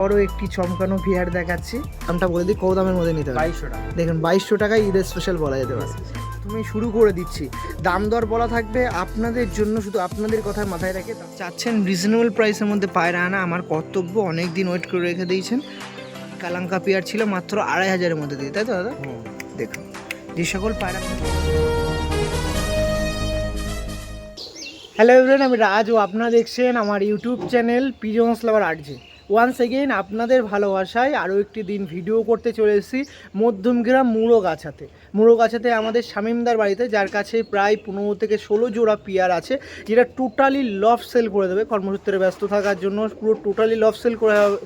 বড় একটি চমকানো ভিআর দেখাচ্ছি। দামটা বলে দিই, কত দামের মধ্যে নিতে হবে? 2200 টাকা। দেখুন 2200 টাকায় ঈদের স্পেশাল বলা যেতে পারে। তুমি শুরু করে দিচ্ছি, দাম দর বলা থাকবে আপনাদের জন্য, শুধু আপনাদের কথা মাথায় রেখে চাচ্ছেন রিজনেবল প্রাইসের মধ্যে পায়রা আনা। আমার কর্তব্য, অনেক দিন ওয়েট করে রেখে দিয়েছেন। কালাঙ্কা পেয়ার ছিল মাত্র 2500-এর মধ্যে দিয়ে, তাই তো দাদা? দেখুন যে সকল পায়রা। হ্যালো এভরিওয়ান, আমি রাজ ও আপনারা দেখছেন আমার YouTube channel Pigeons Lover RJ. Once again আপনাদের ভালোবাসায় আরও একটি দিন ভিডিও করতে চলে এসেছি মধ্যমগ্রাম মুড়োগাছাতে আমাদের শামীমদার বাড়িতে, যার কাছে প্রায় 15 থেকে 16 জোড়া পেয়ার আছে, যেটা টোটালি লফ সেল করে দেবে। কর্মসূত্রে ব্যস্ত থাকার জন্য পুরো টোটালি লফ সেল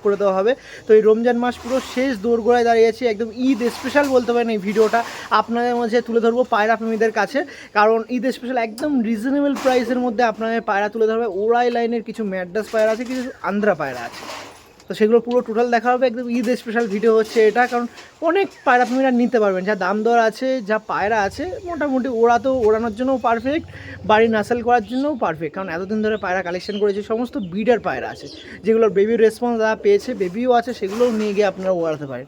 করে দেওয়া হবে। তো এই রমজান মাস পুরো শেষ দোরগোড়ায় দাঁড়িয়েছি, একদম ঈদ স্পেশাল বলতে পারেন এই ভিডিওটা আপনাদের মাঝে তুলে ধরবো পায়রা প্রেমীদের কাছে। কারণ ঈদ স্পেশাল একদম রিজনেবল প্রাইসের মধ্যে আপনাদের পায়রা তুলে ধরবে। ওরাই লাইনের কিছু ম্যাড্রাস পায়রা আছে, কিছু আন্ধ্রা পায়রা আছে, তো সেগুলো পুরো টোটাল দেখা হবে। একদম ঈদ স্পেশাল ভিডিও হচ্ছে এটা, কারণ অনেক পায়রা প্রেমীরা নিতে পারবেন। যা দাম দর আছে, যা পায়রা আছে, মোটামুটি ওরা তো ওড়ানোর জন্যও পারফেক্ট, বাড়ি নাসেল করার জন্যও পারফেক্ট। কারণ এতদিন ধরে পায়রা কালেকশন করেছে, সমস্ত ব্রিডার পায়রা আছে, যেগুলোর বেবির রেসপন্স যারা পেয়েছে, বেবিও আছে, সেগুলোও নিয়ে গিয়ে আপনারা ওড়াতে পারেন।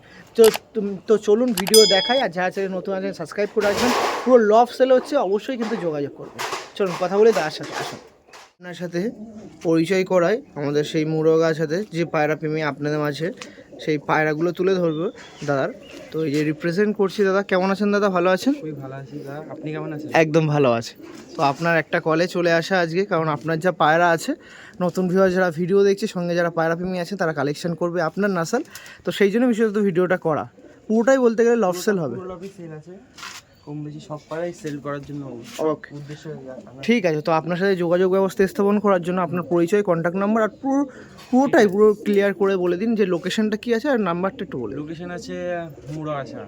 তো চলুন ভিডিও দেখাই। আর যারা চ্যানেল নতুন আছেন সাবস্ক্রাইব করে রাখবেন। পুরো লফ সেল হচ্ছে, অবশ্যই কিন্তু যোগাযোগ করবেন। চলুন কথা বলে তার সাথে আসুন, আপনার সাথে পরিচয় করাই আমাদের সেই মুড়োগাছাতে যে পায়রা প্রেমী আপনাদের মাঝে সেই পায়রাগুলো তুলে ধরবো দাদার। তো এই যে রিপ্রেজেন্ট করছি দাদা, কেমন আছেন দাদা? ভালো আছেন? খুবই ভালো আছি দাদা, আপনি কেমন আছেন? একদম ভালো আছে। তো আপনার একটা কলে চলে আসা আজকে, কারণ আপনার যা পায়রা আছে, নতুন ভিউয়ার যারা ভিডিও দেখছে, সঙ্গে যারা পায়রা প্রেমী আছে, তারা কালেকশন করবে আপনার নাসাল। তো সেই জন্য বিশেষত ভিডিওটা করা, পুরোটাই বলতে গেলে লফ সেল হবে। সেল আছে, কম বেশি সব পায়রাই সেল করার জন্য ওকে, ঠিক আছে। তো আপনার সাথে যোগাযোগ ব্যবস্থা স্থাপন করার জন্য আপনার পরিচয়, কন্ট্যাক্ট নাম্বার আর পুরোটাই পুরো ক্লিয়ার করে বলে দিন যে লোকেশনটা কী আছে আর নাম্বারটা একটু বলে। লোকেশন আছে মুড়োগাছা,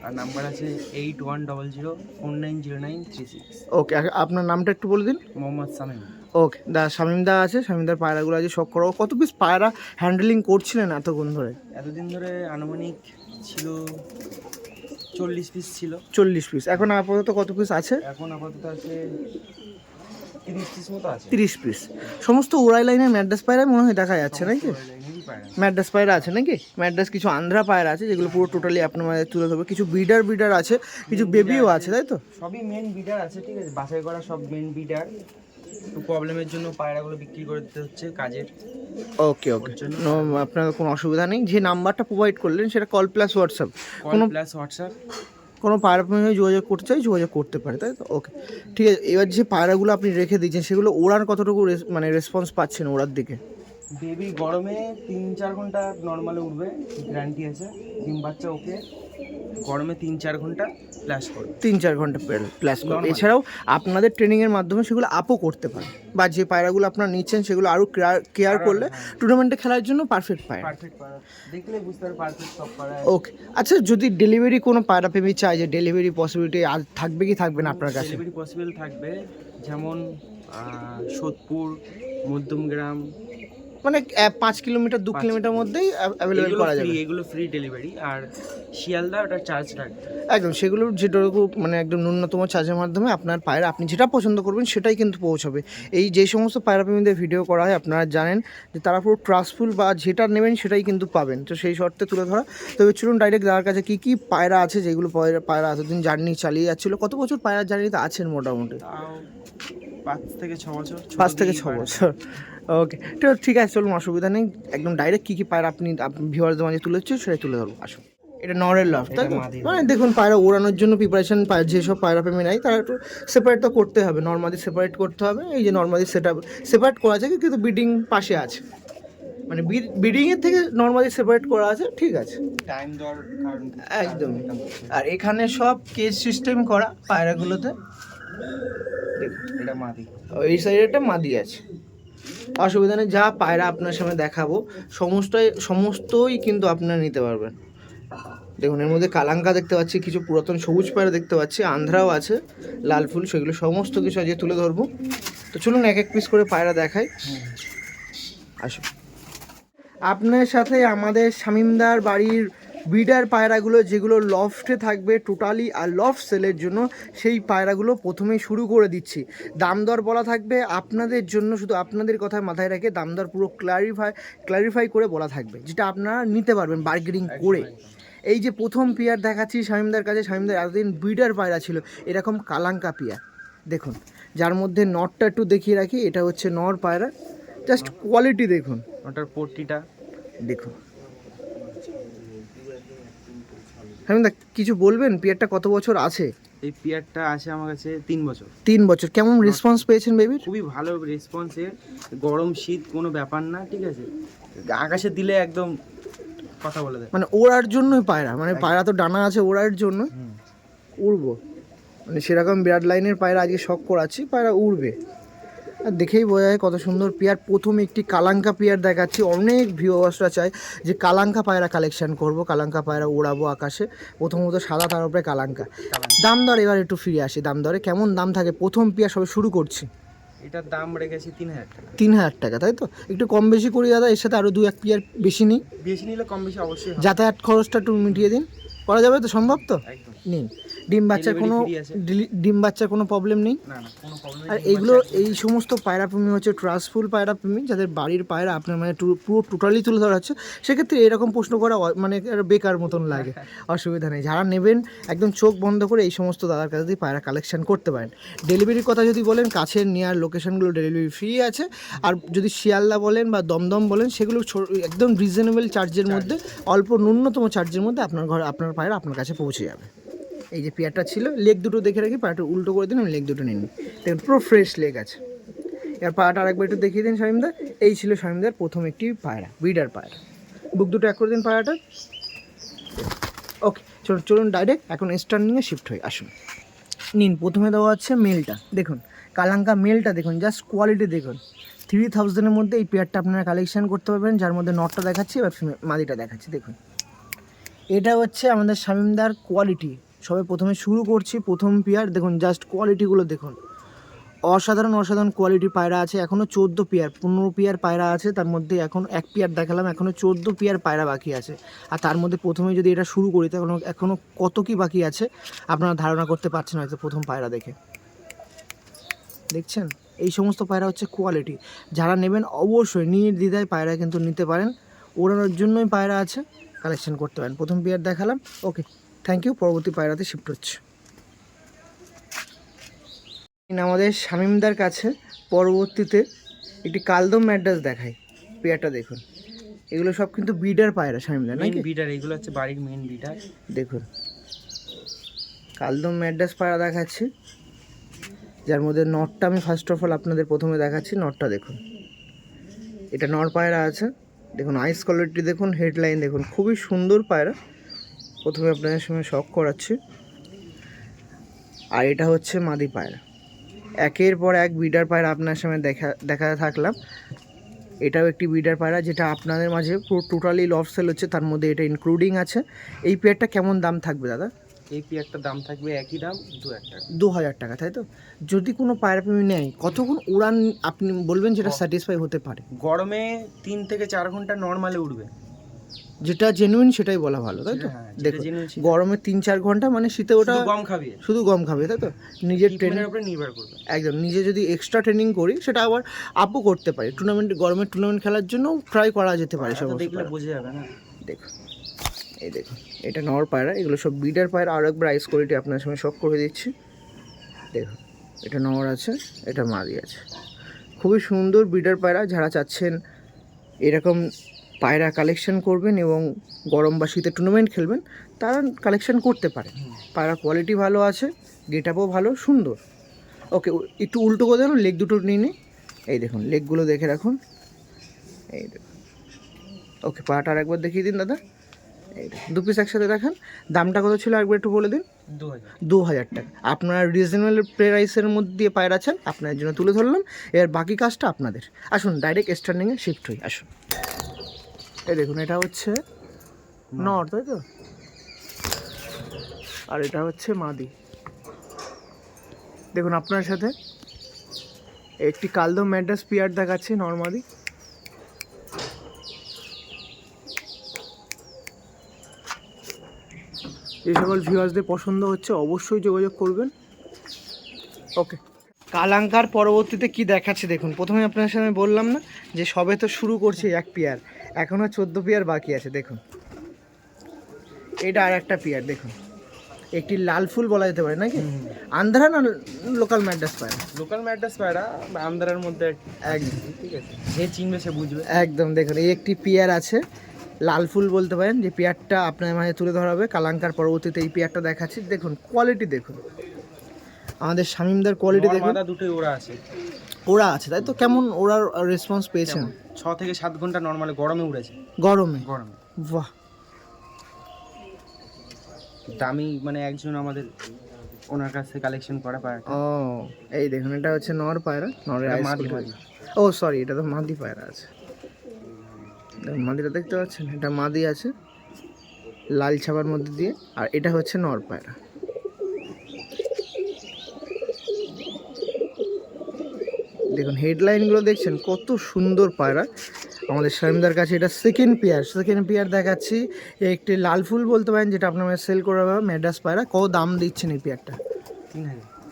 আর নাম্বার আছে 8100490936। ওকে, আপনার নামটা একটু বলে দিন। মোহাম্মদ শামীম। ওকে, শামীমদা আছে, শামীমদার পায়রাগুলো আছে শখ করো। কত পিস পায়রা হ্যান্ডেলিং করছিলেন এতক্ষণ ধরে? এতদিন ধরে আনুমানিক ছিল 40 পিস ছিল। 40 পিস। এখন আপাতত কত পিস আছে? এখন আপাতত আছে 30 পিস মতো আছে। 30 পিস। সমস্ত ওরাই লাইনের ম্যাড্রাস পায়রা মনে হয় দেখা যাচ্ছে নাকি? ম্যাড্রাস পায়রা আছে নাকি? ম্যাড্রাস কিছু আন্ধ্রা পায়রা আছে, যেগুলো পুরো টোটালি আপনার মাঝে তুলে ধরবে। কিছু ব্রিডার আছে, কিছু বেবিও আছে, তাই তো? সবই মেন ব্রিডার আছে, ঠিক আছে, বাছাই করা সব মেন ব্রিডার। তো প্রবলেমের জন্য পায়রাগুলো বিক্রি করে দিতে হচ্ছে কাজের। ওকে, আপনার কোনো অসুবিধা নেই। যে নাম্বারটা প্রোভাইড করলেন সেটা কল প্লাস হোয়াটসঅ্যাপ, কোনো পায়রা প্রেমী যোগাযোগ করতে চাই, যোগাযোগ করতে পারে, তাই তো? ওকে, ঠিক আছে। এবার যে পায়রাগুলো আপনি রেখে দিয়েছেন, সেগুলো ওড়ার কতটুকু মানে রেসপন্স পাচ্ছেন ওড়ার দিকে? বেবি গরমে 3-4 ঘন্টা নর্মালে উঠবে, গ্যারান্টি আছে। ডিম বাচ্চা ওকে, গরমে 3-4 ঘন্টা প্লাস করবে, 3-4 ঘন্টা প্লাস করবে। এছাড়াও আপনাদের ট্রেনিংয়ের মাধ্যমে সেগুলো আপও করতে পারে, বা যে পায়রাগুলো আপনারা নিচ্ছেন সেগুলো আরও কেয়ার করলে টুর্নামেন্টে খেলার জন্য পারফেক্ট পায়রা। দেখলে বুঝতে পারবে পারফেক্ট সব পায়রা। ওকে, আচ্ছা, যদি ডেলিভারি কোনো পায়রা প্রেমী চায়, যে ডেলিভারি পসিবিলিটি আজ থাকবে কি থাকবে না আপনার কাছে? ডেলিভারি পসিবল থাকবে, যেমন সোদপুর, মধ্যমগ্রাম, মানে 5 কিলোমিটার 2 কিলোমিটার মধ্যেই অ্যাভেলেবেল করা যাবে। এগুলো ফ্রি ডেলিভারি। আর শিয়ালদা ওটা চার্জ রাখবে একদম, সেগুলোর যেটুকু মানে একদম ন্যূনতম চার্জের মাধ্যমে আপনার পায়রা আপনি যেটা পছন্দ করবেন সেটাই কিন্তু পৌঁছাবে। এই যে সমস্ত পায়রা প্রেমীদের ভিডিও করা হয়, আপনারা জানেন যে তারা পুরো ট্রাস্টফুল, বা যেটা নেবেন সেটাই কিন্তু পাবেন। তো সেই শর্তে তুলে ধরা। তবে চলুন ডাইরেক্ট যার কাছে কী পায়রা আছে, যেগুলো পায়রা এতদিন জার্নি চালিয়ে যাচ্ছিলো। কত বছর পায়রা জার্নিতে আছেন মোটামুটি? 5 থেকে 6 বছর। 5 থেকে 6 বছর। ওকে, তো ঠিক আছে, চলুন, অসুবিধা নেই। একদম ডাইরেক্ট কী পায়রা আপনি ভিউয়ারদের মাঝে তুলে হচ্ছে সেটাই তুলে ধরবো। আসুন, এটা নরের লাভ, তাই তো? মানে দেখুন, পায়রা ওড়ানোর জন্য প্রিপারেশন যেসব পায়রা প্রেমী নাই, তারা একটু সেপারেট তো করতে হবে, নর্মালি সেপারেট করতে হবে। এই যে নর্মালি সেপারেট করা আছে, কিন্তু ব্রিডিং পাশে আছে, মানে ব্রিডিংয়ের থেকে নর্মালি সেপারেট করা আছে, ঠিক আছে, টাইম দর একদম। আর এখানে সব কেজ সিস্টেম করা পায়রাগুলোতে। দেখুন, এটা মাদি, এই সাইডে একটা মাদি আছে, অসুবিধা নেই। যা পায়রা আপনার সামনে দেখাবো সমস্তই কিন্তু আপনারা নিতে পারবেন। দেখুন, এর মধ্যে কালাঙ্কা দেখতে পাচ্ছি, কিছু পুরাতন সবুজ পায়রা দেখতে পাচ্ছি, আন্ধ্রাও আছে, লাল ফুল, সেগুলো সমস্ত কিছু আজকে তুলে ধরবো। তো চলুন এক এক পিস করে পায়রা দেখাই। আসুন, আপনার সাথে আমাদের শামীমদার বাড়ির ব্রিডার পায়রাগুলো যেগুলো লফটে থাকবে টোটালি আর লফট সেলের জন্য, সেই পায়রাগুলো প্রথমেই শুরু করে দিচ্ছি। দাম দর বলা থাকবে আপনাদের জন্য, শুধু আপনাদের কথা মাথায় রেখে দাম দর পুরো ক্লারিফাই করে বলা থাকবে, যেটা আপনারা নিতে পারবেন বার্গেনিং করে। এই যে প্রথম পেয়ার দেখাচ্ছি শামিমদার কাছে, শামিমদার এতদিন ব্রিডার পায়রা ছিল এরকম কালাঙ্কা পেয়ার দেখুন, যার মধ্যে নরটা একটু দেখিয়ে রাখি। এটা হচ্ছে নর পায়রা, জাস্ট কোয়ালিটি দেখুন, ওটার পট্টিটা দেখুন। শামিমদা কিছু বলবেন, পেয়ারটা কত বছর আছে? এই পেয়ারটা আছে আমার কাছে 3 বছর। 3 বছর। কেমন রেসপন্স পেয়েছেন বেবির? খুবই ভালো রেসপন্স এর, গরম শীত কোনো ব্যাপার না, ঠিক আছে, আকাশে দিলে একদম কথা বলে দেয়। মানে ওড়ার জন্যই পায়রা, মানে পায়রা তো ডানা আছে, ওড়ার জন্য উড়বো, মানে সেরকম বিরাট লাইনের পায়রা আজকে শখ করাচ্ছি, পায়রা উড়বে। আর দেখেই বোঝা যায় কত সুন্দর পেয়ার। প্রথমে একটি কালাঙ্কা পেয়ার দেখাচ্ছি, অনেক ভিউয়ার্সরা চায় যে কালাঙ্কা পায়রা কালেকশন করব, কালাঙ্কা পায়রা ওড়াবো আকাশে। প্রথমত সাদা, তার উপরে কালাঙ্কা। দাম দর এবার একটু ফিরে আসি, দাম দরে কেমন দাম থাকে? প্রথম পেয়ার সবে শুরু করছি, এটার দাম রেখেছি 3000 টাকা। 3000 টাকা, তাই তো? একটু কম বেশি করি দাদা, এর সাথে আরও 2-1 পেয়ার বেশি নিই, বেশি নিলে কম বেশি অবশ্যই হবে। যাতায়াত খরচটা একটু মিটিয়ে দিন, করা যাবে তো? সম্ভব তো? একদম। নিন। ডিম বাচ্চার কোনো Delivery free আছে। ডিম বাচ্চার কোনো প্রবলেম নেই। না না, কোনো প্রবলেম আর নেই। এইগুলো, এই সমস্ত পায়রা প্রেমী হচ্ছে ট্রাস্টফুল পায়রা প্রেমী, যাদের বাড়ির পায়রা আপনার মানে পুরো টোটালি তুলে ধরা হচ্ছে, সেক্ষেত্রে এরকম প্রশ্ন করা মানে বেকার মতন লাগে। অসুবিধা নেই, যারা নেবেন একদম চোখ বন্ধ করে এই সমস্ত দাদার কাছে দিয়ে পায়রা কালেকশন করতে পারেন। ডেলিভারির কথা যদি বলেন, কাছের নিয়ার লোকেশনগুলো ডেলিভারি ফ্রি আছে। আর যদি শিয়ালদা বলেন বা দমদম বলেন, সেগুলো একদম রিজনেবল চার্জের মধ্যে, অল্প ন্যূনতম চার্জের মধ্যে আপনার ঘরে আপনার পায়রা আপনার কাছে পৌঁছে যাবে। এই যে পেয়ারটা ছিল, লেগ দুটো দেখে রাখি, পায়রাটা উল্টো করে দিন, আমি লেগ দুটো নিন। দেখুন পুরো ফ্রেশ লেগ আছে। এবার পায়রাটা আরেকবার একটু দেখিয়ে দিন শামিমদা। এই ছিল শামিমদার প্রথম একটি পায়রা, ব্রিডার পায়রা। বুক দুটো এক করে দিন পায়রাটা। ওকে, চলুন ডাইরেক্ট এখন স্টার্নিংয়ে শিফট হই, আসুন। নিন, প্রথমে দেওয়া হচ্ছে মেলটা, দেখুন কালাঙ্কা মেলটা দেখুন, জাস্ট কোয়ালিটি দেখুন। 3000-এর মধ্যে এই পেয়ারটা আপনারা কালেকশন করতে পারবেন, যার মধ্যে নটটা দেখাচ্ছি এবার মাদিটা দেখাচ্ছি। দেখুন এটা হচ্ছে আমাদের শামিমদার কোয়ালিটি। সবে প্রথমে শুরু করছি, প্রথম পেয়ার দেখুন, জাস্ট কোয়ালিটিগুলো দেখুন, অসাধারণ কোয়ালিটির পায়রা আছে। এখনও 14 পেয়ার 15 পেয়ার পায়রা আছে, তার মধ্যে এখন 1 পেয়ার দেখালাম, এখনও 14 পেয়ার পায়রা বাকি আছে। আর তার মধ্যে প্রথমে যদি এটা শুরু করি, তখন এখনও কত কি বাকি আছে আপনারা ধারণা করতে পারছেন হয়তো প্রথম পায়রা দেখে। দেখছেন, এই সমস্ত পায়রা হচ্ছে কোয়ালিটি। যারা নেবেন অবশ্যই নির্দ্বিধায় পায়রা কিন্তু নিতে পারেন, ওড়ানোর জন্যই পায়রা আছে, কালেকশন করতে পারেন। প্রথম পেয়ার দেখালাম, ওকে থ্যাংক ইউ। পরবর্তী পায়রাতে শিফট হচ্ছে। আমাদের শামিমদার কাছে পরবর্তীতে একটি কালদম ম্যাড্রাস দেখাই, পেয়ারটা দেখুন। এগুলো সব কিন্তু ব্রিডার পায়রা শামিমদার, মেন নাকি? বিডার, এগুলো হচ্ছে বাড়ির মেন বিডার। দেখুন কালদম ম্যাড্রাস পায়রা দেখাচ্ছি, যার মধ্যে নটটা আমি ফার্স্ট অফ অল আপনাদের প্রথমে দেখাচ্ছি। নটটা দেখুন, এটা নর পায়রা আছে, দেখুন আইস কোয়ালিটি দেখুন, হেডলাইন দেখুন, খুবই সুন্দর পায়রা। প্রথমে আপনাদের সঙ্গে শখ করাচ্ছি। আর এটা হচ্ছে মাদি পায়রা, একের পর এক ব্রিডার পায়রা আপনার সামনে দেখা থাকলাম। এটাও একটি ব্রিডার পায়রা, যেটা আপনাদের মাঝে পুরো টোটালি লফট সেল হচ্ছে, তার মধ্যে এটা ইনক্লুডিং আছে। এই পেয়ারটা কেমন দাম থাকবে দাদা? এই পেয়ারটার দাম থাকবে একই দাম, 2000 টাকা। 2000 টাকা, তাই তো? যদি কোনো পায়রা প্রেমী নেয়, কতক্ষণ উড়ান আপনি বলবেন যেটা স্যাটিসফাই হতে পারে? গরমে 3 থেকে 4 ঘন্টা নর্মালে উঠবে, যেটা জেনুইন সেটাই বলা ভালো, তাই তো? হ্যাঁ, যেটা দেখুন genuine সেটা। গরমে 3-4 ঘন্টা, মানে শীতে ওটা শুধু গম খাবে, শুধু গম খাবে, তাই তো? নিজের ট্রেনিং ট্রেনের উপরে নির্ভর করবে। একদম, নিজে যদি এক্সট্রা ট্রেনিং করি, সেটা আবার আপও করতে পারি। গরমের টুর্নামেন্ট খেলার জন্য ট্রাই করা যেতে পারে সব। দেখলে বোঝা যাবে না। দেখুন এই দেখুন, এটা নর পায়রা, এগুলো সব ব্রিডার পায়রা। আরও একবার আইস কোয়ালিটি আপনার সঙ্গে শখ করে দিচ্ছি। দেখুন এটা নর আছে, এটা মাদি আছে, খুবই সুন্দর ব্রিডার পায়রা। যারা চাচ্ছেন এরকম পায়রা কালেকশন করবেন এবং গরম বা শীতে টুর্নামেন্ট খেলবেন, তারা কালেকশন করতে পারে। পায়রা কোয়ালিটি ভালো আছে, গেট আপও ভালো সুন্দর। ওকে, একটু উল্টো করে দেন, লেগ দুটো নিয়ে নিই। এই দেখুন লেগগুলো দেখে রাখুন, এই দেখুন। ওকে, পাটা আর একবার দেখিয়ে দিন দাদা। এই দেখুন, 2 পিস একসাথে দেখান। দামটা কত ছিল একবার একটু বলে দিন। 2000 টাকা। আপনারা রিজনেবল প্রাইসের মধ্যে দিয়ে পায়রা আছেন, আপনাদের জন্য তুলে ধরলাম। এর বাকি কাজটা আপনাদের। আসুন ডাইরেক্ট স্টার্নিংয়ে শিফট হই, আসুন। এই দেখুন, এটা হচ্ছে নর, তাই তো? আর এটা হচ্ছে মাদি। দেখুন আপনার সাথে একটি কালদম ম্যাড্রাস পিয়ার দেখাচ্ছি, নর্মাদি। যে সকল ভিউয়ার্সদের পছন্দ হচ্ছে অবশ্যই যোগাযোগ করবেন। ওকে, কালাঙ্কার পরবর্তীতে কি দেখাচ্ছে দেখুন। প্রথমে আপনার সাথে বললাম না যে সবে তো শুরু করছে এক পেয়ার, এখনও 14 পেয়ার বাকি আছে। দেখুন এটা আর একটা পেয়ার দেখুন, একটি লাল ফুল বলা যেতে পারে নাকি, আন্ধ্রা না লোকাল ম্যাড্রাস পায়রা? লোকাল ম্যাড্রাস পায়রা আন্ধ্রার মধ্যে একদম, ঠিক আছে, যে চিনবে সে বুঝবে। একদম দেখুন এই একটি পেয়ার আছে, লাল ফুল বলতে পারেন, যে পেয়ারটা আপনার মাঝে তুলে ধরা হবে। কালাঙ্কার পরবর্তীতে এই পেয়ারটা দেখাচ্ছি। দেখুন কোয়ালিটি দেখুন, আমাদের শামিমদার কোয়ালিটি দেখুন। মাদা দুটোই ওরা আছে, ওরা আছে তাই তো? কেমন ওরার রেসপন্স পেয়েছেন? 6 থেকে 7 ঘন্টা নর্মালি গরমে উড়েছে। গরমে? বাহ, দামি মানে একজন আমাদের ওনার কাছ থেকে কালেকশন করা পায়রা। ও এই দেখুন এটা হচ্ছে নর পায়রা, নরের এটা আইস মাদি, ফুল। মাদি। ও সরি, এটা তো মাদি পায়রা আছে। দেখুন মাদিটা দেখতে পাচ্ছেন, এটা মাদি আছে লাল ছাপার মধ্যে দিয়ে, আর এটা হচ্ছে নর পায়রা। দেখুন হেডলাইনগুলো দেখছেন কত সুন্দর পায়রা আমাদের শামিমদার কাছে। এটা সেকেন্ড পেয়ার দেখাচ্ছি। একটি লাল ফুল বলতে পারেন, যেটা আপনার সেল করা হবে ম্যাড্রাস পায়রা। কত দাম দিচ্ছেন এই পেয়ারটা?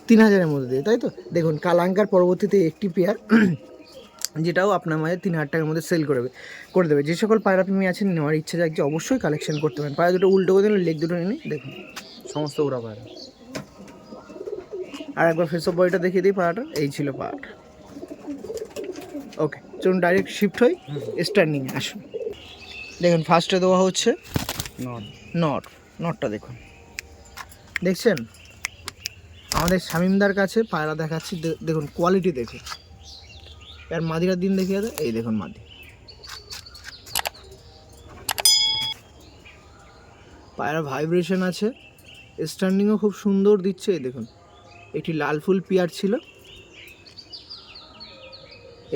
3000-এর মধ্যে দিয়ে, তাই তো? দেখুন কালাঙ্কার পরবর্তীতে একটি পেয়ার যেটাও আপনার মাঝে 3000 টাকার মধ্যে সেল করে দেবে। যে সকল পায়রা প্রেমী আছেন নেওয়ার ইচ্ছা থাকছে অবশ্যই কালেকশন করতে পারেন। পায়রা দুটো উল্টো করে দিন, লেগ দুটো নিয়ে দেখুন সমস্ত ওরা পায়রা। আর একবার ফেস অফ বডিটা দেখিয়ে দিই পায়রাটা। এই ছিল পায়রাটা। ওকে, চলুন ডাইরেক্ট শিফট হই স্ট্যান্ডিংয়ে। আসুন দেখুন ফার্স্টে দেওয়া হচ্ছে নটটা দেখুন, দেখছেন আমাদের শামিমদার কাছে পায়রা দেখাচ্ছি। দেখুন কোয়ালিটি দেখুন। আর মাদিরার দিন দেখিয়ে দেয়, এই দেখুন মাদি। পায়রা ভাইব্রেশন আছে, স্ট্যান্ডিংও খুব সুন্দর দিচ্ছে। এই দেখুন একটি লাল ফুল পেয়ার ছিল,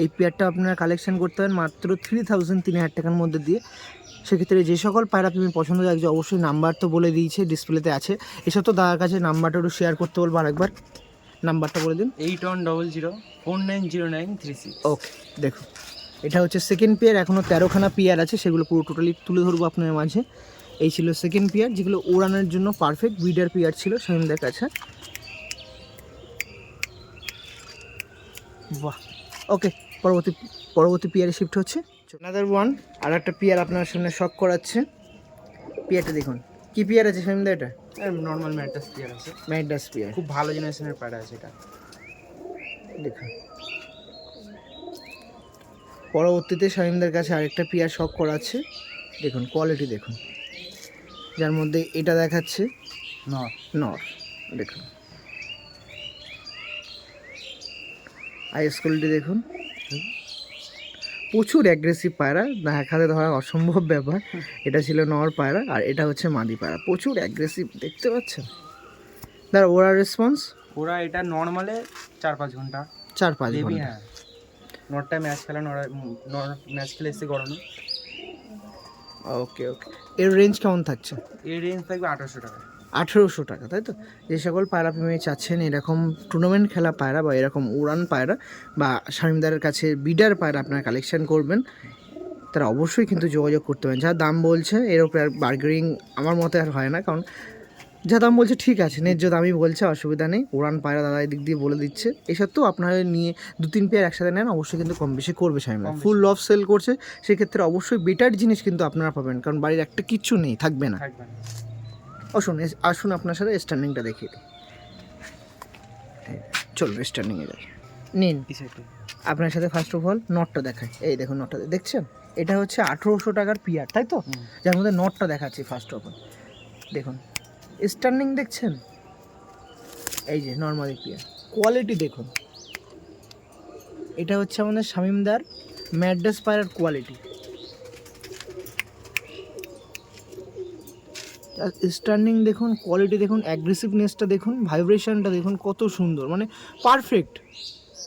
এই পেয়ারটা আপনারা কালেকশন করতে পারেন মাত্র 3000 টাকার মধ্যে দিয়ে। সেক্ষেত্রে যে সকল পায়রা তুমি পছন্দ লাগছে অবশ্যই নাম্বার তো বলে দিয়েছে, ডিসপ্লেতে আছে। এসব তো দাদার কাছে নাম্বারটা একটু শেয়ার করতে বলবো আরেকবার, নাম্বারটা বলে দিন। 8100490936। ওকে, দেখুন এটা হচ্ছে সেকেন্ড পেয়ার, এখনও 13খানা পেয়ার আছে, সেগুলো পুরো টোটালি তুলে ধরবো আপনার মাঝে। এই ছিল সেকেন্ড পেয়ার, যেগুলো ওড়ানোর জন্য পারফেক্ট ব্রিডার পেয়ার ছিল শামিমদার কাছে। বাহ, ওকে, পরবর্তী পেয়ারে শিফট হচ্ছে। আনাদার ওয়ান, আর একটা পেয়ার আপনার সামনে শক করাচ্ছে। পেয়ারটা দেখুন, কি পেয়ার আছে শামিমদা? এটা নর্মাল ম্যাড্রাস পেয়ার আছে, ম্যাড্রাস পেয়ার, খুব ভালো জেনারেশনের পায়রা আছে এটা। দেখুন পরবর্তীতে শামিমদার কাছে আরেকটা পেয়ার শক করাচ্ছে। দেখুন কোয়ালিটি দেখুন, যার মধ্যে এটা দেখাচ্ছে নর। দেখুন আইস কোয়ালিটি দেখুন, প্রচুর অ্যাগ্রেসিভ পায়রা, না এক হাতে ধরা অসম্ভব ব্যাপার। এটা ছিল নর পায়রা, আর এটা হচ্ছে মাদি পায়রা, প্রচুর অ্যাগ্রেসিভ দেখতে পাচ্ছেন। দাঁড়া ওরা রেসপন্স, ওরা এটা নর্মালে 4-5 ঘন্টা 4-5 ঘন্টা। হ্যাঁ, নটটা ম্যাচ খেলা, ম্যাচ খেলে এসে গরমে। ওকে, এর রেঞ্জ কেমন থাকছে? এর রেঞ্জ থাকবে 1800 টাকা। 1800 টাকা, তাই তো? যে সকল পায়রা প্রেমী চাচ্ছেন এরকম টুর্নামেন্ট খেলা পায়রা বা এরকম উড়ান পায়রা বা শামিমদারের কাছে বিডার পায়রা আপনারা কালেকশন করবেন, তারা অবশ্যই কিন্তু যোগাযোগ করতে পারেন। যা দাম বলছে এর উপরে আর বার্গেনিং আমার মতে আর হয় না, কারণ যা দাম বলছে ঠিক আছে, ন্যায্য দামই বলছে, অসুবিধা নেই। উড়ান পায়রা দাদা এদিক দিয়ে বলে দিচ্ছে। এই সত্ত্বেও আপনারা নিয়ে 2-3 পেয়ার একসাথে নেন, অবশ্যই কিন্তু কম বেশি করবে শামিমদা। ফুল লফ সেল করছে, সেক্ষেত্রে অবশ্যই বেটার জিনিস কিন্তু আপনারা পাবেন, কারণ বাড়ির একটা কিচ্ছু নেই, থাকবে না। আসুন আপনার সাথে স্ট্যান্ডিংটা দেখিয়ে দিই। চলুন স্ট্যান্ডিংয়ে যাই, নিন আপনার সাথে। ফার্স্ট অফ অল নটটা দেখায়, এই দেখুন নটটা দেখছেন, এটা হচ্ছে 1800 টাকার পিয়ার, তাই তো? যার মধ্যে নটটা দেখাচ্ছি ফার্স্ট অফ অল। দেখুন স্ট্যান্ডিং দেখছেন, এই যে নর্মালি পিয়ার, কোয়ালিটি দেখুন। এটা হচ্ছে আমাদের শামিমদার ম্যাড্রাস পায়রার কোয়ালিটি। স্ট্যান্ডিং দেখুন, কোয়ালিটি দেখুন, অ্যাগ্রেসিভনেসটা দেখুন, ভাইব্রেশনটা দেখুন, কত সুন্দর, মানে পারফেক্ট,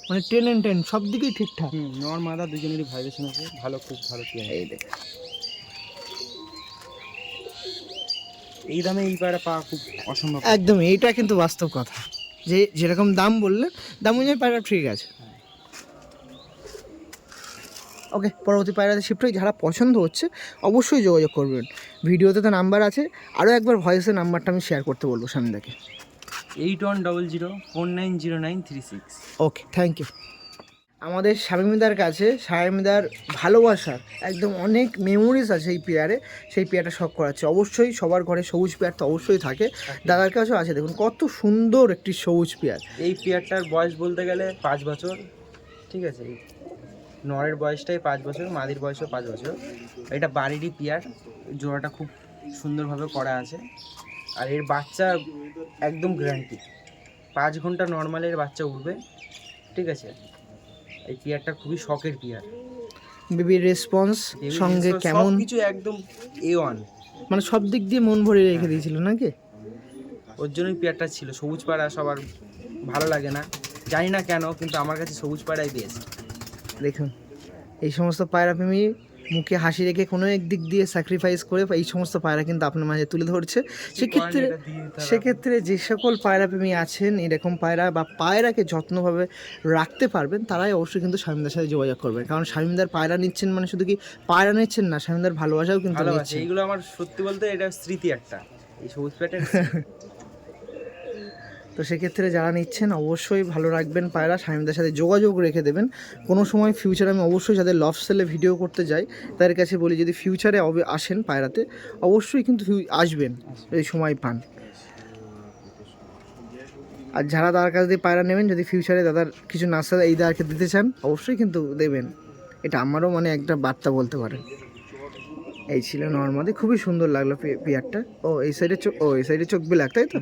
মানে 10 and 10 সব দিকেই ঠিকঠাক। নর মাদা দুজনেরই ভাইব্রেশন আছে, ভালো, খুব ভালো পেয়ার। এই দেখ, এই দামে এই পায়রা পাওয়া খুব অসম্ভব। একদম, এইটা কিন্তু বাস্তব কথা, যে যেরকম দাম বললেন দাম অনুযায়ী পায়রা ঠিক আছে। ওকে, পরবর্তী পায়রাতে শিফট হয়ে যারা পছন্দ হচ্ছে অবশ্যই যোগাযোগ করবেন। ভিডিওতে তো নাম্বার আছে, আরও একবার ভয়েসের নাম্বারটা আমি শেয়ার করতে বলবো শামিমদাকে। 8100490936। ওকে, থ্যাংক ইউ। আমাদের শামিমদার কাছে শামিমদার ভালোবাসার একদম অনেক মেমোরিজ আছে এই পেয়ারে, সেই পেয়ারটা শখ করাচ্ছে। অবশ্যই সবার ঘরে সবুজ পেয়ার তো অবশ্যই থাকে, দাদার কাছেও আছে। দেখুন কত সুন্দর একটি সবুজ পেয়ার। এই পেয়ারটার বয়স বলতে গেলে 5 বছর, ঠিক আছে। নরের বয়সটাই 5 বছর, মাদির বয়সও 5 বছর। এটা বাড়িরই পেয়ার, জোড়াটা খুব সুন্দরভাবে করা আছে। আর এর বাচ্চা একদম গ্যারান্টি 5 ঘন্টা নর্মালের বাচ্চা উঠবে, ঠিক আছে। এই পেয়ারটা খুবই শখের পেয়ার। বেবির রেসপন্স সঙ্গে কেমন, কিছু একদম A1, মানে সব দিক দিয়ে মন ভরে রেখে দিয়েছিল নাকি? ওর জন্যই পেয়ারটা ছিল। সবুজ পায়রা সবার ভালো লাগে না, জানি না কেন, কিন্তু আমার কাছে সবুজ পায়রাই বেস্ট। দেখুন এই সমস্ত পায়রা প্রেমী মুখে হাসি রেখে কোনো এক দিক দিয়ে স্যাক্রিফাইস করে এই সমস্ত পায়রা কিন্তু আপনার মাঝে তুলে ধরছে। সেক্ষেত্রে যে সকল পায়রা প্রেমী আছেন এরকম পায়রা বা পায়রাকে যত্নভাবে রাখতে পারবেন, তারাই অবশ্যই কিন্তু শামিমদার সাথে যোগাযোগ করবেন। কারণ শামিমদার পায়রা নিচ্ছেন মানে শুধু কি পায়রা নিচ্ছেন না, শামিমদার ভালোবাসাও কিন্তু নিচ্ছেন। এইগুলো আমার সত্যি বলতে এটা স্মৃতি একটা, এই সবুজ প্যাটের। তো সেক্ষেত্রে যারা নিচ্ছেন অবশ্যই ভালো রাখবেন পায়রা, শামিমদার সাথে যোগাযোগ রেখে দেবেন। কোনো সময় ফিউচারে আমি অবশ্যই যাদের লফ সেলে ভিডিও করতে যাই তাদের কাছে বলি যদি ফিউচারে আসেন পায়রাতে অবশ্যই কিন্তু আসবেন যদি সময় পান। আর যারা দাদার কাছ দিয়ে পায়রা নেবেন, যদি ফিউচারে দাদার কিছু নাস্তা এই দাদাকে দিতে চান অবশ্যই কিন্তু দেবেন। এটা আমারও মানে একটা বার্তা বলতে পারেন। এই ছিল নর্মালি, খুবই সুন্দর লাগলো পেয়ারটা। এই সাইডে চোখ, এই সাইডে চোখ ব্ল্যাক, তাই তো?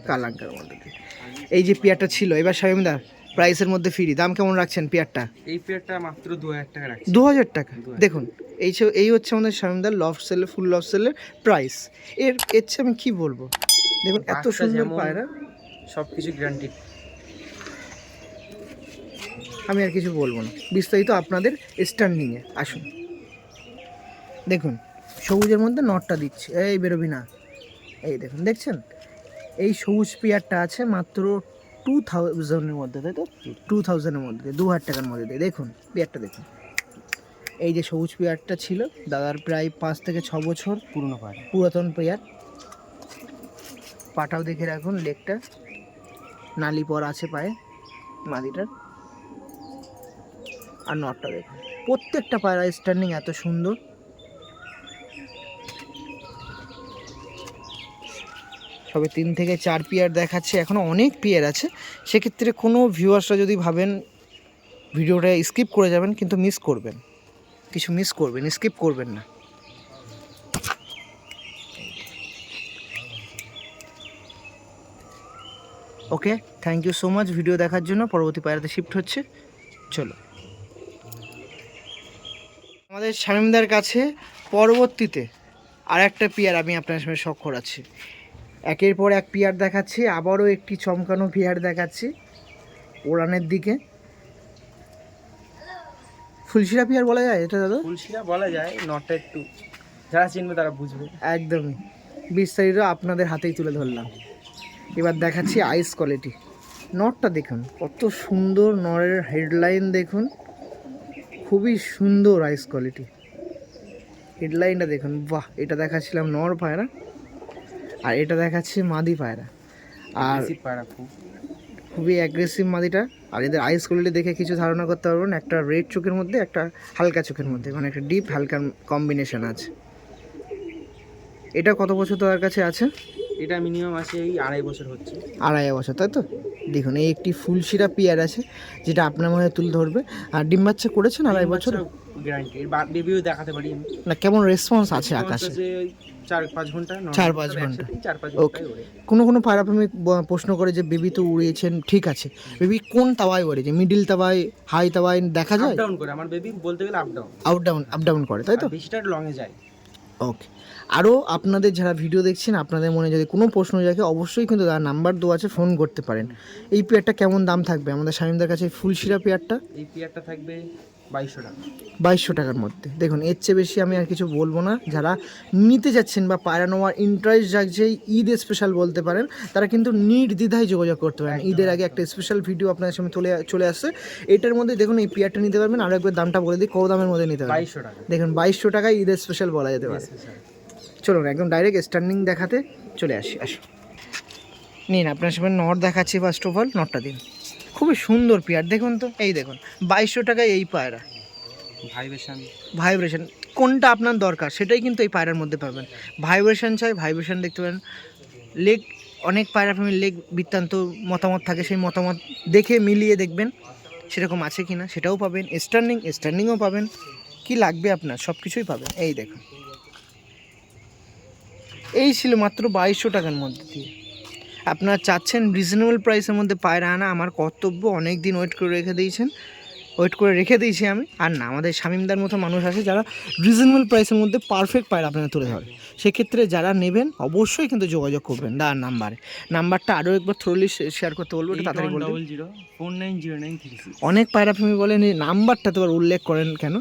কালাঙ্কার মধ্যে এই যে পেয়ারটা ছিল। এবার শামিমদা প্রাইসের মধ্যে ফ্রি, দাম কেমন রাখছেন পেয়ারটা? এই পেয়ারটা মাত্র 2000 টাকা রাখছি। 2000 টাকা। দেখুন এই হচ্ছে আমাদের শামিমদার লফট সেলের, ফুল লফট সেলের প্রাইস। এর চেয়ে আমি কি বলবো, দেখুন এত সুন্দর পায়রা, সব কিছু গ্যারান্টি। আমি আর কিছু বলবো না, বিস্তারিত আপনাদের স্ট্যান্ডিংয়ে আসুন। দেখুন সবুজের মধ্যে নটটা দিচ্ছে, এই বেরোবি না। এই দেখুন, দেখছেন এই সবুজ পেয়ারটা আছে মাত্র 2000-এর মধ্যে, তাই তো? 2000-এর মধ্যে, 2000 টাকার মধ্যে দিয়ে। দেখুন পেয়ারটা দেখুন, এই যে সবুজ পেয়ারটা ছিল দাদার প্রায় 5 থেকে 6 বছর পুরাতন পেয়ার। পাটাও দেখে রাখুন, লেগটা নালি পর আছে পায়ে মাদিটার। আর নটটা দেখুন, প্রত্যেকটা পায়রা স্ট্যান্ডিং এত সুন্দর। সবে 3 থেকে 4 পেয়ার দেখাচ্ছে, এখনও অনেক পেয়ার আছে। সেক্ষেত্রে কোনো ভিউয়ার্সরা যদি ভাবেন ভিডিওটা স্কিপ করে যাবেন, কিন্তু মিস করবেন, কিছু মিস করবেন, স্কিপ করবেন না। Okay, thank you so much video দেখার জন্য। পরবর্তী পায়রাতে শিফট হচ্ছে, চলো। আমাদের শামিমদার কাছে পরবর্তীতে আর একটা পেয়ার আমি আপনার সামনে শখ করাচ্ছি। একের পর এক পেয়ার দেখাচ্ছি, আবারও একটি চমকানো পেয়ার দেখাচ্ছি ওড়ানের দিকে। ফুলশিরা পেয়ার বলা যায় এটা দাদা? ফুলশিরা বলা যায়, নটটা একটু যারা চিনবে তারা বুঝবে। একদমই, বিস্তারিত আপনাদের হাতেই তুলে ধরলাম। এবার দেখাচ্ছি আইস কোয়ালিটি। নটটা দেখুন কত সুন্দর, নরের হেডলাইন দেখুন, খুবই সুন্দর আইস কোয়ালিটি। হেডলাইনটা দেখুন, বাহ! এটা দেখাচ্ছিলাম নর পায়রা, আর এটা দেখাচ্ছি মাদি পায়রা। আর খুবই অ্যাগ্রেসিভ মাদিটা। আর এদের আইস কোয়ালিটি দেখে কিছু ধারণা করতে পারবেন, একটা রেড চোখের মধ্যে একটা হালকা চোখের মধ্যে, মানে একটা ডিপ হালকা কম্বিনেশন আছে। এটা কত বছর তোমার কাছে আছে? এটা মিনিমাম আছে এই 2.5 বছর হচ্ছে। 2.5 বছর, তাই তো? দেখুন এই একটি ফুলশিরা পেয়ার আছে যেটা আপনার মনে তুলে ধরবে। আর ডিম বাচ্চা করেছেন 2.5 বছর গ্যারান্টি। এর বেবিও দেখাতে পারি আমি। না, কেমন রেসপন্স আছে আকাশে? 4-5 ঘন্টা। 4-5 ঘন্টা। 4-5 ওকে। কোনো পায়রা প্রেমী প্রশ্ন করে যে বেবি তো উড়িয়েছেন, ঠিক আছে, বেবি কোন তাওয়ায় উড়েছে? মিডিল তাওয়ায়, হাই তাওয়ায় দেখা যায়? আপ ডাউন করে। আমার বেবি বলতে গেলে আপ ডাউন করে, তাই তো? বেশিটা লং এ যায়। ওকে। আরও আপনাদের যারা ভিডিও দেখছেন, আপনাদের মনে যদি কোনো প্রশ্ন জাগে অবশ্যই কিন্তু তার নাম্বার দেওয়া আছে, ফোন করতে পারেন। এই পেয়ারটা কেমন দাম থাকবে আমাদের শামিমদার কাছে? ফুলশিরা পেয়ারটা, এই পেয়ারটা থাকবে 2200 টাকা। 2200 টাকার মধ্যে। দেখুন এর চেয়ে বেশি আমি আর কিছু বলবো না। যারা নিতে যাচ্ছেন বা পায়রা নেওয়ার ইন্টারেস্ট জাগছে, ঈদ স্পেশাল বলতে পারেন, তারা কিন্তু নির্দ্বিধায় যোগাযোগ করতে পারেন। একদম, ঈদের আগে একটা স্পেশাল ভিডিও আপনাদের সামনে চলে আসছে। এটার মধ্যে দেখুন এই পেয়ারটা নিতে পারবেন। আরও একবার দামটা বলে দিই, কত দামের মধ্যে নিতে পারবেন? 2200 টাকা। দেখুন 2200 টাকায় ঈদের স্পেশাল বলা যেতে পারে। চলুন একদম ডাইরেক্ট স্ট্যান্ডিং দেখাতে চলে আসি। নিন আপনার সামনে নট দেখাচ্ছি। ফার্স্ট অফ অল নটটা দিন, খুবই সুন্দর পেয়ার। দেখুন তো, এই দেখুন 2200 টাকায় এই পায়রা। ভাইব্রেশন কোনটা আপনার দরকার সেটাই কিন্তু এই পায়রার মধ্যে পাবেন। ভাইব্রেশন চাই, ভাইব্রেশন দেখতে পারেন। লেগ, অনেক পায়রা প্রেমীর লেগ বৃত্তান্ত মতামত থাকে, সেই মতামত দেখে মিলিয়ে দেখবেন সেরকম আছে কি না, সেটাও পাবেন। স্ট্যান্ডিংও পাবেন। কি লাগবে আপনার সব কিছুই পাবেন। এই দেখুন, এই ছিল মাত্র 2200 টাকার মধ্যে দিয়ে। আপনারা চাচ্ছেন রিজনেবল প্রাইসের মধ্যে পায়রা আনা, আমার কর্তব্য। অনেক দিন ওয়েট করে রেখে দিয়েছি আমি। আর না, আমাদের শামিমদার মতো মানুষ আছে যারা রিজনেবল প্রাইসের মধ্যে পারফেক্ট পায়রা আপনারা তুলে ধরে। সেক্ষেত্রে যারা নেবেন অবশ্যই কিন্তু যোগাযোগ করবেন দার নাম্বারটা আরও একবার থ্রোলি শেয়ার করতে বলবো, এটা তাড়াতাড়ি বলবেন। 490936। অনেক পায়রাপ্রেমী বলেন এই নাম্বারটা তো আর উল্লেখ করেন কেন?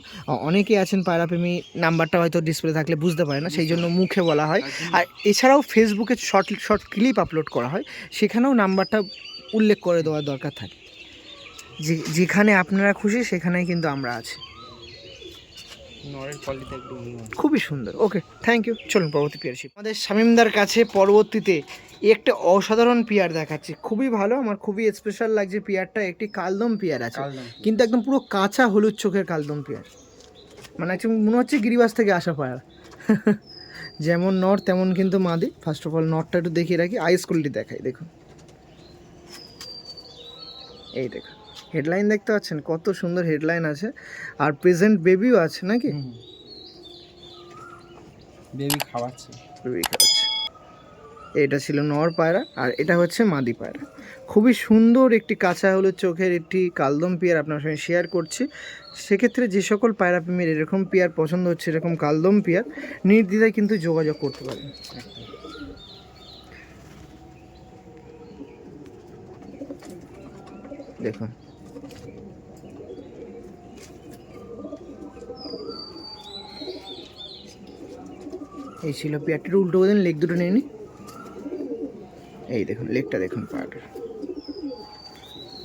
অনেকেই আছেন পায়রাপ্রেমী, নাম্বারটা হয়তো ডিসপ্লে থাকলে বুঝতে পারে না, সেই জন্য মুখে বলা হয়। আর এছাড়াও ফেসবুকে শর্ট ক্লিপ আপলোড করা হয়, সেখানেও নাম্বারটা উল্লেখ করে দেওয়ার দরকার থাকে। যেখানে আপনারা খুশি সেখানেই কিন্তু আমরা আছি। নরের কোয়ালিটি একটু খুবই সুন্দর। ওকে, থ্যাংক ইউ। চলুন পরবর্তী পেয়ারশিপ। আমাদের শামিমদার কাছে পরবর্তীতে একটা অসাধারণ পেয়ার দেখাচ্ছি, খুবই ভালো, আমার খুবই স্পেশাল লাগছে পেয়ারটা। একটি কালদম পেয়ার আছে, কিন্তু একদম পুরো কাঁচা হলুদ চোখের কালদম পেয়ার। মানে একদম মনে হচ্ছে গিরিবাস থেকে আসা পেয়ার। যেমন নর তেমন কিন্তু মাদি। ফার্স্ট অফ অল নরটা একটু দেখিয়ে রাখি, আইস কোয়ালিটি দেখাই। দেখুন, এই দেখুন হেডলাইন দেখতে পাচ্ছেন, কত সুন্দর হেডলাইন আছে। আর প্রেজেন্ট বেবিও আছে নাকি? বেবি খাওয়াচ্ছে। এটা ছিল নর পায়রা, আর এটা হচ্ছে মাদি পায়রা। খুবই সুন্দর একটি কাঁচা হলুদ চোখের একটি কালদম পেয়ার আপনার সঙ্গে শেয়ার করছি। সেক্ষেত্রে যে সকল পায়রা প্রেমীর এরকম পেয়ার পছন্দ হচ্ছে, এরকম কালদম পেয়ার, নির্দ্বিধায় কিন্তু যোগাযোগ করতে পারেন। দেখুন, এই ছিল পেয়ারটির। উল্টো করে দিন, লেগ দুটো নিয়ে নি। এই দেখুন লেগটা দেখুন, পায়রাটার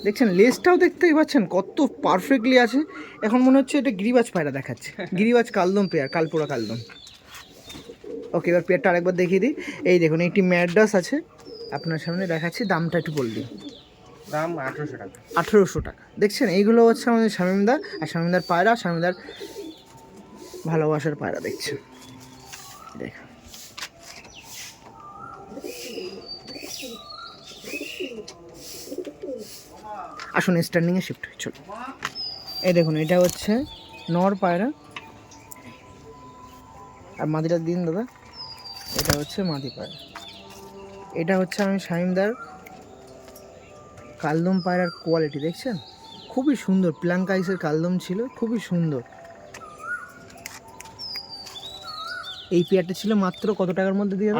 দেখছেন, লেজটাও দেখতেই পাচ্ছেন কত পারফেক্টলি আছে। এখন মনে হচ্ছে এটা গিরিবাজ পায়রা দেখাচ্ছে, গিরিবাজ কালদম পেয়ার, কালপোড়া কালদম। ওকে, এবার পেয়ারটা আরেকবার দেখিয়ে দিই। এই দেখুন একটি ম্যাড্রাস আছে আপনার সামনে দেখাচ্ছি, দামটা একটু বল দিন। দাম 1800 টাকা। 1800 টাকা। দেখছেন, এইগুলো হচ্ছে আমাদের শামিমদা, আর শামিমদার পায়রা, শামিমদার ভালোবাসার পায়রা দেখছেন। দেখুন, আসুন স্ট্যান্ডিংয়ে শিফট হয়ে চলো। এই দেখুন, এটা হচ্ছে নর পায়রা, আর মাদিটা দিন দাদা। এটা হচ্ছে মাদি পায়রা। এটা হচ্ছে আমি শামিমদার কালদম পায়রার কোয়ালিটি দেখছেন, খুবই সুন্দর। প্লাঙ্ক আইসের কালদম ছিল, খুবই সুন্দর। এই পেয়ারটা ছিল মাত্র কত টাকার মধ্যে দিয়ে?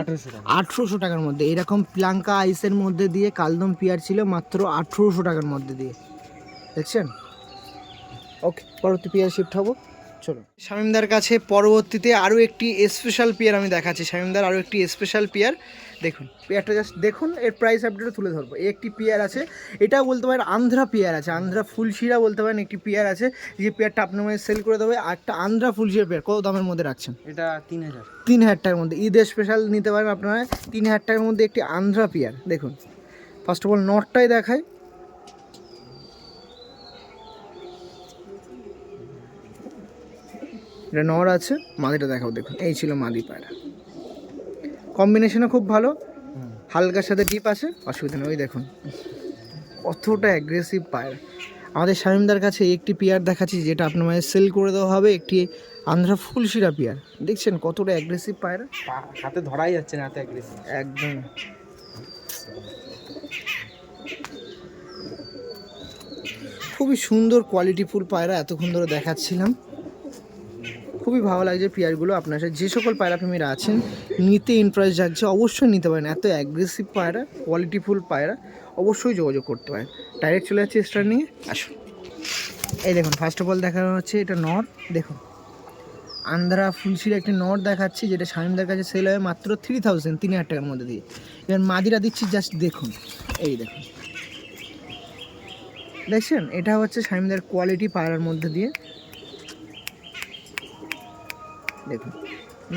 1800 টাকার মধ্যে। এরকম প্লাঙ্কা আইসের মধ্যে দিয়ে কালদম পেয়ার ছিল মাত্র 1800 টাকার মধ্যে দিয়ে, দেখছেন। ওকে, পরবর্তী পেয়ার শিফট হবো, চলো। শামিমদার কাছে পরবর্তীতে আরও একটি স্পেশাল পেয়ার আমি দেখাচ্ছি। শামিমদার আরও একটি স্পেশাল পেয়ার, দেখুন পেয়ারটা জাস্ট দেখুন, এর প্রাইস আপডেটও তুলে ধরবো। এই একটি পেয়ার আছে, এটাও বলতে পারেন আন্ধ্রা পেয়ার আছে, আন্ধ্রা ফুলশিরা বলতে পারেন। একটি পেয়ার আছে, যে পেয়ারটা আপনার মধ্যে সেল করে দেবে। আর একটা আন্ধ্রা ফুলশিরা পেয়ার, কত দামের মধ্যে রাখছেন? এটা 3000। 3000 টাকার মধ্যে ঈদের স্পেশাল নিতে পারেন আপনারা। 3000 টাকার মধ্যে একটি আন্ধ্রা পেয়ার। দেখুন, ফার্স্ট অফ অল নটটাই দেখায়। এটা নর আছে, মাদিটা দেখাও। দেখুন, এই ছিল মাদি পায়রা। কম্বিনেশনও খুব ভালো, হালকার সাথে ডিপ আছে, অসুবিধা নেই। ওই দেখুন কতটা অ্যাগ্রেসিভ পায়রা। আমাদের শামিমদার কাছে একটি পেয়ার দেখাচ্ছি, যেটা আপনার মাঝে সেল করে দেওয়া হবে, একটি আন্ধ্রা ফুলশিরা পেয়ার। দেখছেন কতটা অ্যাগ্রেসিভ পায়রা, হাতে ধরাই যাচ্ছে না, এত অ্যাগ্রেসিভ একদম। খুবই সুন্দর কোয়ালিটিফুল পায়রা এতক্ষণ ধরে দেখাচ্ছিলাম। খুবই ভালো লাগছে পেয়ারগুলো। আপনার সাথে যে সকল পায়রা প্রেমীরা আছেন, নিতে ইন্টারেস্ট জাগছে, অবশ্যই নিতে পারেন। এত অ্যাগ্রেসিভ পায়রা, কোয়ালিটিফুল পায়রা, অবশ্যই যোগাযোগ করতে পারেন। ডাইরেক্ট চলে যাচ্ছে স্টার নিয়ে, আসুন। এই দেখুন ফার্স্ট অফ অল দেখানো হচ্ছে এটা নর। দেখুন আন্ধ্রা ফুলশির একটি নর দেখাচ্ছি, যেটা শামিমদার কাছে সেল হয় মাত্র 3000, 3000 টাকার মধ্যে দিয়ে। এবার মাদিরা দিচ্ছি, জাস্ট দেখুন, এই দেখুন, দেখছেন এটা হচ্ছে শামিমদার কোয়ালিটি পায়রার মধ্যে দিয়ে। দেখুন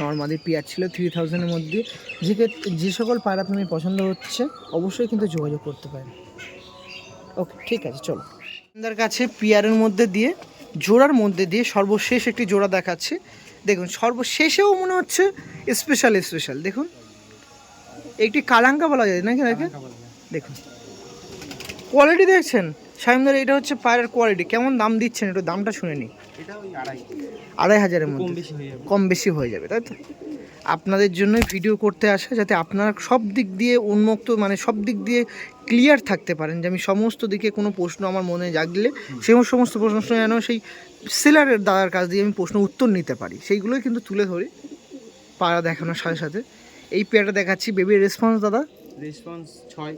নর্মালি পেয়ার ছিল 3000-এর মধ্যে। যে সকল পায়রা তুমি পছন্দ হচ্ছে অবশ্যই কিন্তু যোগাযোগ করতে পারেন। ওকে ঠিক আছে, চলো আমাদের কাছে পেয়ারের মধ্যে দিয়ে জোড়ার মধ্যে দিয়ে সর্বশেষ একটি জোড়া দেখাচ্ছি। দেখুন সর্বশেষেও মনে হচ্ছে স্পেশাল দেখুন একটি কালাঙ্কা বলা যায় নাকি নাকি দেখুন কোয়ালিটি দেখছেন শামিমদার, এটা হচ্ছে পায়রার কোয়ালিটি। কেমন দাম দিচ্ছেন একটু দামটা শুনে নিই। এটা ওই 2500-এর মধ্যে কম বেশি হয়ে যাবে, তাই তো? আপনাদের জন্যই ভিডিও করতে আসা, যাতে আপনারা সব দিক দিয়ে উন্মুক্ত, মানে সব দিক দিয়ে ক্লিয়ার থাকতে পারেন, যে আমি সমস্ত দিকে কোনো প্রশ্ন আমার মনে জাগলে সেই সমস্ত প্রশ্ন যেন সেই সেলারের দাদার কাছ দিয়ে আমি প্রশ্ন উত্তর নিতে পারি, সেইগুলোই কিন্তু তুলে ধরি পায়রা দেখানোর সাথে সাথে। এই পেয়ারটা দেখাচ্ছি, বেবির রেসপন্স দাদা? রেসপন্স 6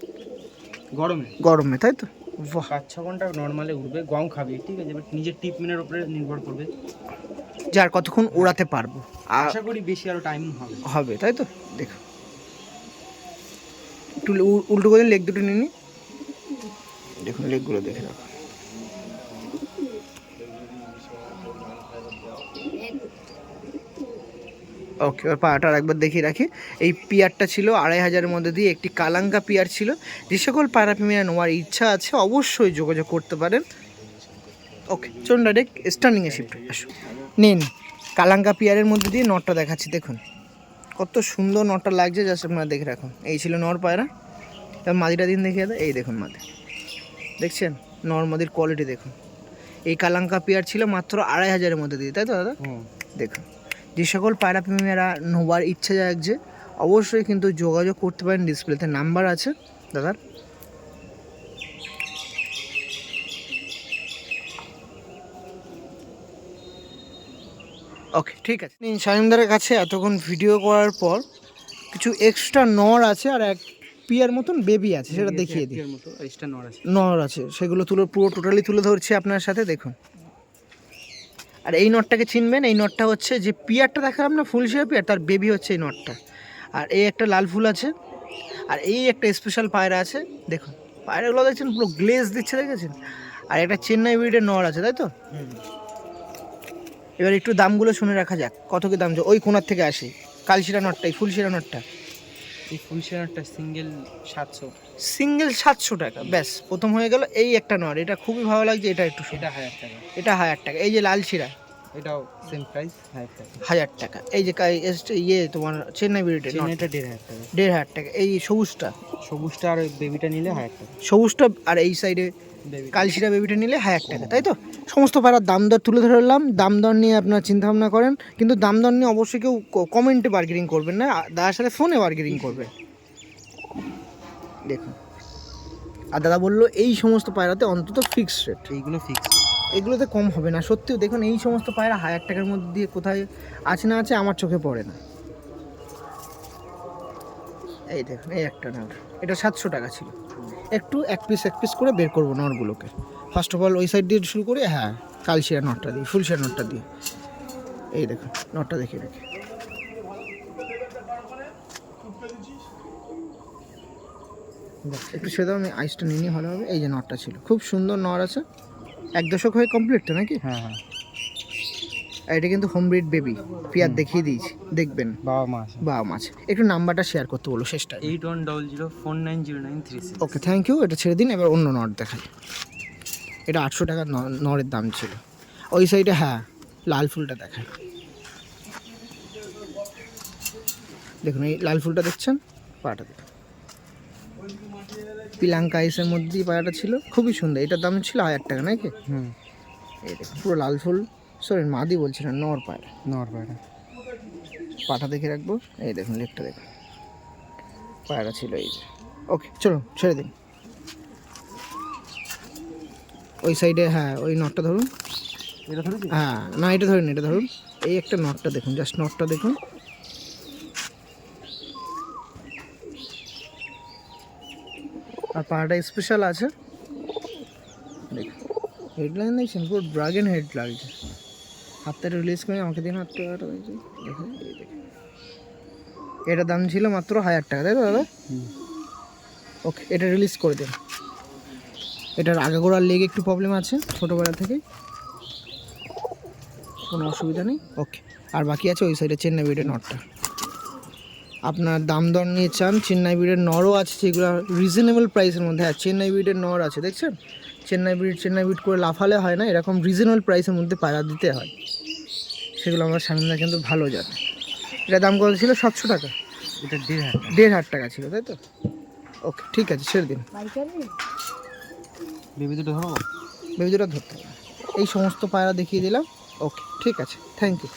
গরমে, তাই তো? বাহ, 5-6 ঘন্টা নর্মালে উঠবে, গম খাবে, ঠিক আছে, বাট নিজের টিপমেনের উপরে নির্ভর করবে যার কতক্ষণ ওড়াতে পারবো। আশা করি বেশি আরো টাইম হবে, তাই তো? দেখো একটু উল্টো করে লেগ দুটো নিয়ে নি, দেখুন লেগগুলো দেখে রাখো। ওকে, ওর পাটা একবার দেখিয়ে রাখি। এই পিয়ারটা ছিল 2500-এর মধ্যে দিয়ে, একটি কালাঙ্কা পিয়ার ছিল। যে সকল পায়রা প্রেমীরা নেওয়ার ইচ্ছা আছে অবশ্যই যোগাযোগ করতে পারেন। ওকে চলুন ডাইরেক্ট স্টার্নিংয়ে শিফট আসুন। নিন কালাঙ্কা পিয়ারের মধ্যে দিয়ে নটটা দেখাচ্ছি, দেখুন কত সুন্দর নটটা লাগছে, জাস্ট আপনারা দেখে রাখুন। এই ছিল নর পায়রা। এবার মাদিটা দিন দেখিয়ে দেয়, এই দেখুন মাদি, দেখছেন নর মাদির কোয়ালিটি দেখুন। এই কালাঙ্কা পেয়ার ছিল মাত্র 2500-এর মধ্যে দিয়ে, তাই তো দাদা? দেখুন যে সকল পায়রা প্রেমীরা নেওয়ার ইচ্ছা জাগছে অবশ্যই কিন্তু যোগাযোগ করতে পারেন, ডিসপ্লেতে নাম্বার আছে দাদার। ওকে ঠিক আছে। শামিমদারের কাছে এতক্ষণ ভিডিও করার পর কিছু এক্সট্রা নর আছে আর এক পিয়ার মতন বেবি আছে, সেটা দেখিয়ে দিই। নর আছে, সেগুলো পুরো টোটালি তুলে ধরছি আপনার সাথে, দেখুন। আর এই নটটাকে চিনবেন, এই নটটা হচ্ছে যে পিয়ারটা দেখালাম না, ফুল শেপ পিয়ার, তার বেবি হচ্ছে এই নটটা। আর এই একটা লাল ফুল আছে, আর এই একটা স্পেশাল পায়রা আছে, দেখুন পায়রাগুলো দেখছেন পুরো গ্লেজ দিচ্ছে, দেখেছেন? আর একটা চেন্নাই ব্রিডের নর আছে, তাই তো? এবার একটু দামগুলো শুনে রাখা যাক, কত কি দাম। ওই কোনার থেকে আসে কালশিরা নটটা, এই ফুলশিরা নটটা, এই ফুলশিরাটা সিঙ্গেল 700 টাকা। ব্যাস প্রথম হয়ে গেল। এই একটা নর, এটা খুবই ভালো লাগছে, এটা একটু এটা 1000 টাকা, এটা 1000 টাকা। এই যে লাল শিরা, এটাও সেম প্রাইস 1000 টাকা। 1000 টাকা। এই যে ইয়ে তোমার চেন্নাই ব্রিডের, এটা 1500 টাকা। 1500 টাকা। এই সবুজটা আর ওই বেবিটা নিলে 1000 টাকা। সবুজটা আর এই সাইডে কালশিরা বেবিটা নিলে 1000 টাকা, তাই তো? সমস্ত পায়রার দাম দর তুলে ধরলাম। দাম দর নিয়ে আপনারা চিন্তা ভাবনা করেন, কিন্তু দাম দর নিয়ে অবশ্যই কেউ কমেন্টে বার্গেনিং করবেন না, দাদার সাথে ফোনে বার্গেনিং করবেন। দেখুন, আর দাদা বললো এই সমস্ত পায়রাতে অন্তত ফিক্সড রেট, এইগুলো ফিক্স, এগুলোতে কম হবে না। সত্যিও দেখুন এই সমস্ত পায়রা 1000 টাকার মধ্যে দিয়ে কোথায় আছে না আছে আমার চোখে পড়ে না। এই দেখুন এই একটা নর, এটা 700 টাকা ছিল। একটু এক পিস করে বের করবো নরগুলোকে। ফার্স্ট অফ অল ওই সাইড দিয়ে শুরু করি, হ্যাঁ কালশিরা নটটা দিয়ে, ফুলশিরা নটটা দিয়ে। এই দেখুন নটটা দেখে রেখে, একটু সেদাও, আমি আইসটা নিয়ে ভালো হবে। এই যে নটটা ছিল, খুব সুন্দর নর আছে। 1 দশক হয়ে কমপ্লিট তো নাকি? হ্যাঁ। আর এটা কিন্তু হোম ব্রিড বেবি পিয়ার দেখিয়ে দিয়েছি, দেখবেন বাবা মাছ। একটু নাম্বারটা শেয়ার করতে বলো শেষটা। 8100490936। ওকে থ্যাংক ইউ, এটা ছেড়ে দিন। এবার অন্য নট দেখাই। এটা 800 টাকা নরের দাম ছিল। ওই সাইডে হ্যাঁ লাল ফুলটা দেখায়, দেখুন এই লাল ফুলটা দেখছেন, পাটা দেখুন পিলাঙ্কা আইসের মধ্যেই পায়রাটা ছিল, খুবই সুন্দর। এটার দাম ছিল 1000 টাকা নাকি? এই দেখুন পুরো লাল ফুল, সরি মাদি বলছি না, নর পায়রা। পাটা দেখে রাখবো। এই দেখুন লেকটা দেখুন, পায়রা ছিল এই যে। ওকে চলো ছেড়ে দিন। ওই সাইডে হ্যাঁ ওই নটটা ধরুন, হ্যাঁ না এটা ধরুন, এটা ধরুন। এই একটা নটটা দেখুন, জাস্ট নটটা দেখুন। আর পাড়াটা স্পেশাল আছে, দেখুন হেডলাইন দেখছেন পুরো ড্রাগন হেড লাগছে। হাতটা রিলিজ করে আমাকে দিন হাতটা দেখুন এই দেখুন। এটার দাম ছিল মাত্র 1000 টাকা, তাই তো দাদা? ওকে, এটা রিলিজ করে দিন। এটার আগাগোড়ার লেগে একটু প্রবলেম আছে ছোটোবেলা থেকেই, কোনো অসুবিধা নেই। ওকে, আর বাকি আছে ওই সাইডে চেন্নাই বিডের নটটা। আপনার দাম দর নিয়ে চান, চেন্নাই বিডের নরও আছে যেগুলো রিজনেবল প্রাইসের মধ্যে। হ্যাঁ, চেন্নাই বিডের নর আছে দেখছেন, চেন্নাই বিড করে লাফালে হয় না, এরকম রিজনেবল প্রাইসের মধ্যে পায়রা দিতে হয়, সেগুলো আমার সামনে কিন্তু ভালো জানে। এটার দাম কত ছিল? 700 টাকা। এটা 1500 1,500 টাকা ছিল, তাই তো? ওকে, ঠিক আছে, ছেড়ে দিন। বেবি দুটো ধরো, বেবি দুটো ধরতে হবে। এই সমস্ত পায়রা দেখিয়ে দিলাম। ওকে, ঠিক আছে, থ্যাংক ইউ।